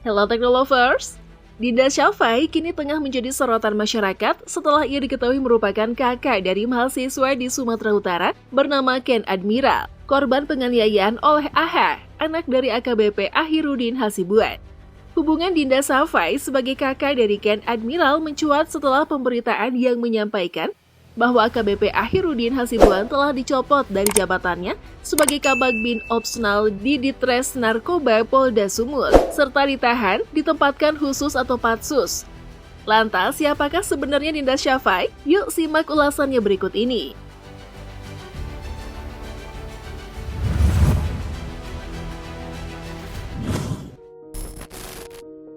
Hello Technolovers! Dinda Syafai kini tengah menjadi sorotan masyarakat setelah ia diketahui merupakan kakak dari mahasiswa di Sumatera Utara bernama Ken Admiral, korban penganiayaan oleh AH, anak dari AKBP Ahirudin Hasibuan. Hubungan Dinda Syafai sebagai kakak dari Ken Admiral mencuat setelah pemberitaan yang menyampaikan bahwa AKBP Ahirudin Hasibuan telah dicopot dari jabatannya sebagai Kabag-Bin Opsnal di Ditres Narkoba Polda Sumut, serta ditahan, ditempatkan khusus atau patsus. Lantas, siapakah sebenarnya Dinda Syafai? Yuk simak ulasannya berikut ini.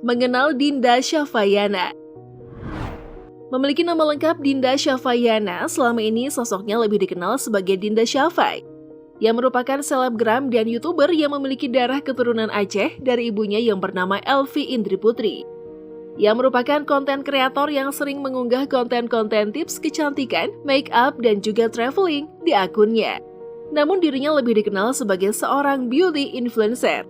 Mengenal Dinda Syafaiana. Memiliki nama lengkap Dinda Syafaiana, selama ini sosoknya lebih dikenal sebagai Dinda Syafai, yang merupakan selebgram dan YouTuber yang memiliki darah keturunan Aceh dari ibunya yang bernama Elvi Indri Putri, yang merupakan konten kreator yang sering mengunggah konten-konten tips kecantikan, make up, dan juga traveling di akunnya. Namun dirinya lebih dikenal sebagai seorang beauty influencer.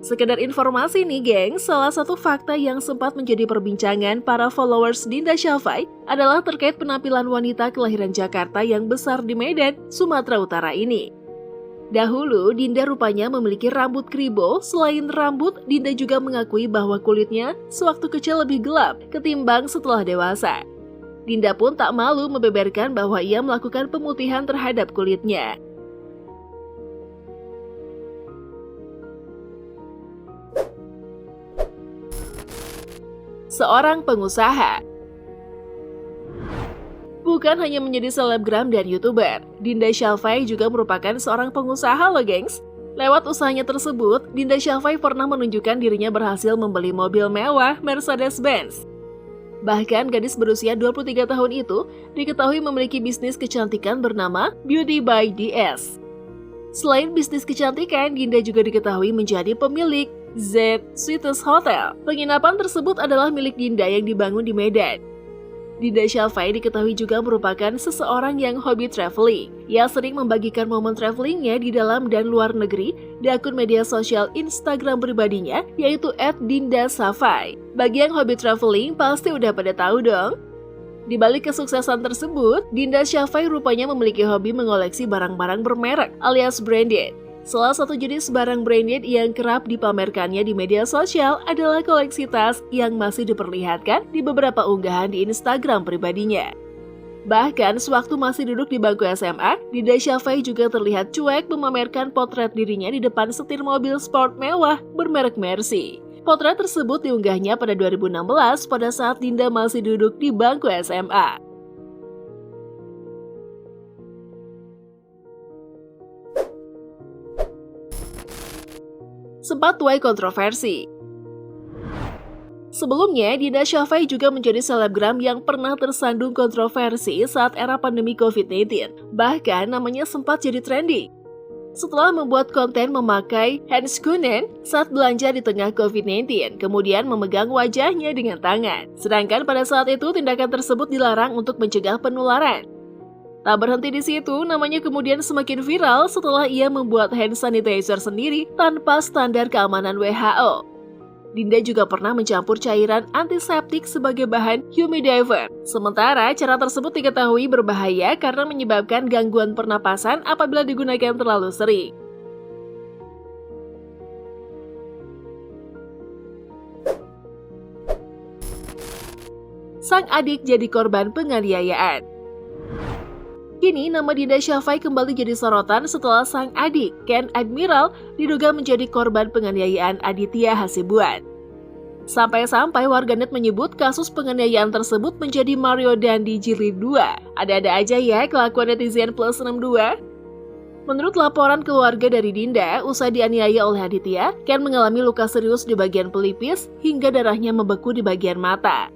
Sekedar informasi nih geng, salah satu fakta yang sempat menjadi perbincangan para followers Dinda Syafai adalah terkait penampilan wanita kelahiran Jakarta yang besar di Medan, Sumatera Utara ini. Dahulu, Dinda rupanya memiliki rambut kribo. Selain rambut, Dinda juga mengakui bahwa kulitnya sewaktu kecil lebih gelap ketimbang setelah dewasa. Dinda pun tak malu membeberkan bahwa ia melakukan pemutihan terhadap kulitnya. Seorang pengusaha. Bukan hanya menjadi selebgram dan YouTuber, Dinda Syafai juga merupakan seorang pengusaha loh gengs. Lewat usahanya tersebut, Dinda Syafai pernah menunjukkan dirinya berhasil membeli mobil mewah Mercedes-Benz. Bahkan gadis berusia 23 tahun itu diketahui memiliki bisnis kecantikan bernama Beauty by DS. Selain bisnis kecantikan, Dinda juga diketahui menjadi pemilik Z Suites Hotel. Penginapan tersebut adalah milik Dinda yang dibangun di Medan. Dinda Syafai diketahui juga merupakan seseorang yang hobi traveling. Ia sering membagikan momen travelingnya di dalam dan luar negeri di akun media sosial Instagram pribadinya, yaitu @dindasyafai. Bagi yang hobi traveling, pasti udah pada tahu dong. Di balik kesuksesan tersebut, Dinda Syafai rupanya memiliki hobi mengoleksi barang-barang bermerek alias branded. Salah satu jenis barang branded yang kerap dipamerkannya di media sosial adalah koleksi tas yang masih diperlihatkan di beberapa unggahan di Instagram pribadinya. Bahkan sewaktu masih duduk di bangku SMA, Dinda Syafai juga terlihat cuek memamerkan potret dirinya di depan setir mobil sport mewah bermerek Mercy. Potret tersebut diunggahnya pada 2016 pada saat Dinda masih duduk di bangku SMA. Sempat tuai kontroversi. Sebelumnya, Dinda Syafai juga menjadi selebgram yang pernah tersandung kontroversi saat era pandemi COVID-19. Bahkan namanya sempat jadi trending setelah membuat konten memakai handskunen saat belanja di tengah COVID-19, kemudian memegang wajahnya dengan tangan. Sedangkan pada saat itu tindakan tersebut dilarang untuk mencegah penularan. Tak berhenti di situ, namanya kemudian semakin viral setelah ia membuat hand sanitizer sendiri tanpa standar keamanan WHO. Dinda juga pernah mencampur cairan antiseptik sebagai bahan humidifier. Sementara cara tersebut diketahui berbahaya karena menyebabkan gangguan pernapasan apabila digunakan terlalu sering. Sang adik jadi korban penganiayaan. Kini nama Dinda Syafai kembali jadi sorotan setelah sang adik, Ken Admiral, diduga menjadi korban penganiayaan Aditya Hasibuan. Sampai-sampai warganet menyebut kasus penganiayaan tersebut menjadi Mario Dandi Jilid 2. Ada-ada aja ya kelakuan netizen plus 62. Menurut laporan keluarga dari Dinda, usai dianiaya oleh Aditya, Ken mengalami luka serius di bagian pelipis hingga darahnya membeku di bagian mata.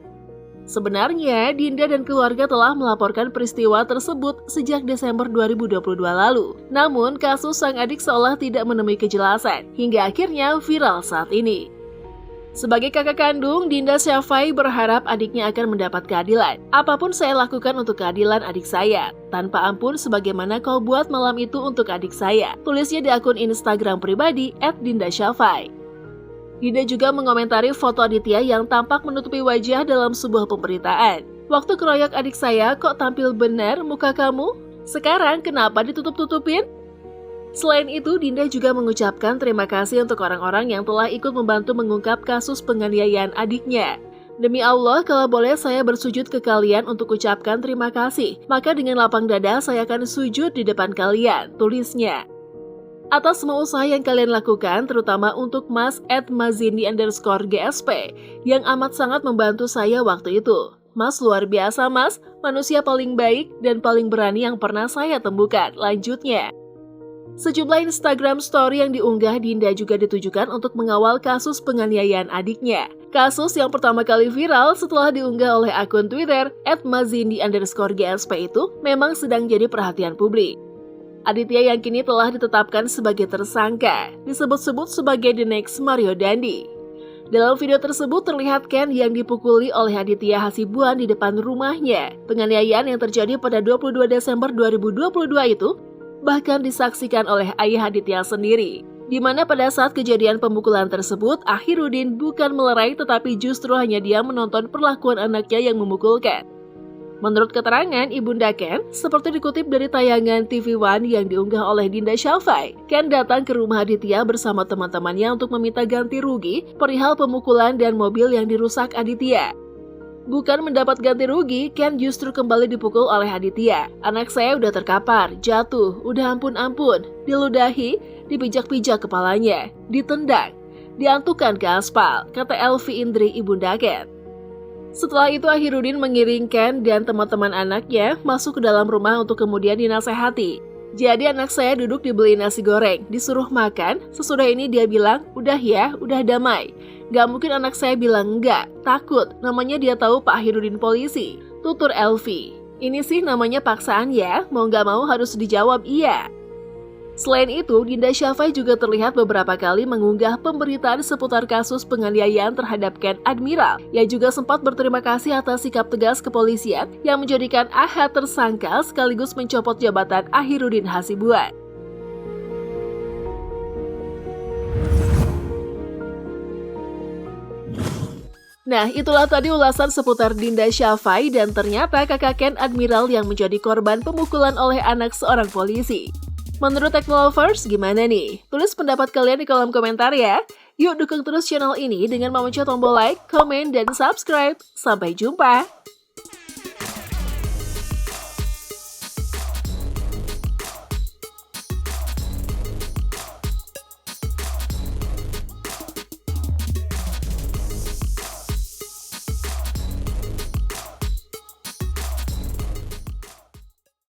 Sebenarnya, Dinda dan keluarga telah melaporkan peristiwa tersebut sejak Desember 2022 lalu. Namun, kasus sang adik seolah tidak menemui kejelasan, hingga akhirnya viral saat ini. Sebagai kakak kandung, Dinda Syafai berharap adiknya akan mendapat keadilan. Apapun saya lakukan untuk keadilan adik saya, tanpa ampun sebagaimana kau buat malam itu untuk adik saya. Tulisnya di akun Instagram pribadi @dindasyafai. Dinda juga mengomentari foto Aditya yang tampak menutupi wajah dalam sebuah pemberitaan. Waktu keroyok adik saya kok tampil benar muka kamu? Sekarang kenapa ditutup-tutupin? Selain itu, Dinda juga mengucapkan terima kasih untuk orang-orang yang telah ikut membantu mengungkap kasus penganiayaan adiknya. Demi Allah, kalau boleh saya bersujud ke kalian untuk ucapkan terima kasih. Maka dengan lapang dada saya akan sujud di depan kalian, tulisnya. Atas semua usaha yang kalian lakukan, terutama untuk Mas @mazindi_GSP yang amat sangat membantu saya waktu itu. Mas luar biasa mas, manusia paling baik dan paling berani yang pernah saya temukan, lanjutnya. Sejumlah Instagram story yang diunggah Dinda juga ditujukan untuk mengawal kasus penganiayaan adiknya. Kasus yang pertama kali viral setelah diunggah oleh akun Twitter @mazindi_GSP itu memang sedang jadi perhatian publik. Aditya yang kini telah ditetapkan sebagai tersangka, disebut-sebut sebagai the next Mario Dandi. Dalam video tersebut terlihat Ken yang dipukuli oleh Aditya Hasibuan di depan rumahnya. Penganiayaan yang terjadi pada 22 Desember 2022 itu bahkan disaksikan oleh ayah Aditya sendiri, di mana pada saat kejadian pemukulan tersebut, Akhirudin bukan melerai tetapi justru hanya dia menonton perlakuan anaknya yang memukulkan. Menurut keterangan Ibunda Ken, seperti dikutip dari tayangan TV One yang diunggah oleh Dinda Syafai, Ken datang ke rumah Aditya bersama teman-temannya untuk meminta ganti rugi perihal pemukulan dan mobil yang dirusak Aditya. Bukan mendapat ganti rugi, Ken justru kembali dipukul oleh Aditya. Anak saya udah terkapar, jatuh, udah ampun-ampun, diludahi, dipijak-pijak kepalanya, ditendang, diantukan ke aspal, kata Elvi Indri Ibunda Ken. Setelah itu Akhirudin mengiringkan dan teman-teman anaknya masuk ke dalam rumah untuk kemudian dinasehati. Jadi anak saya duduk dibeli nasi goreng, disuruh makan, sesudah ini dia bilang, udah ya, udah damai. Gak mungkin anak saya bilang enggak, takut, namanya dia tahu Pak Akhirudin polisi, tutur Elvi. Ini sih namanya paksaan ya, mau gak mau harus dijawab iya. Selain itu, Dinda Syafai juga terlihat beberapa kali mengunggah pemberitaan seputar kasus penganiayaan terhadap Ken Admiral, yang juga sempat berterima kasih atas sikap tegas kepolisian yang menjadikan AH tersangka sekaligus mencopot jabatan Akhirudin Hasibuan. Nah, itulah tadi ulasan seputar Dinda Syafai dan ternyata kakak Ken Admiral yang menjadi korban pemukulan oleh anak seorang polisi. Menurut Technolovers, gimana nih? Tulis pendapat kalian di kolom komentar ya. Yuk dukung terus channel ini dengan memencet tombol like, komen, dan subscribe. Sampai jumpa!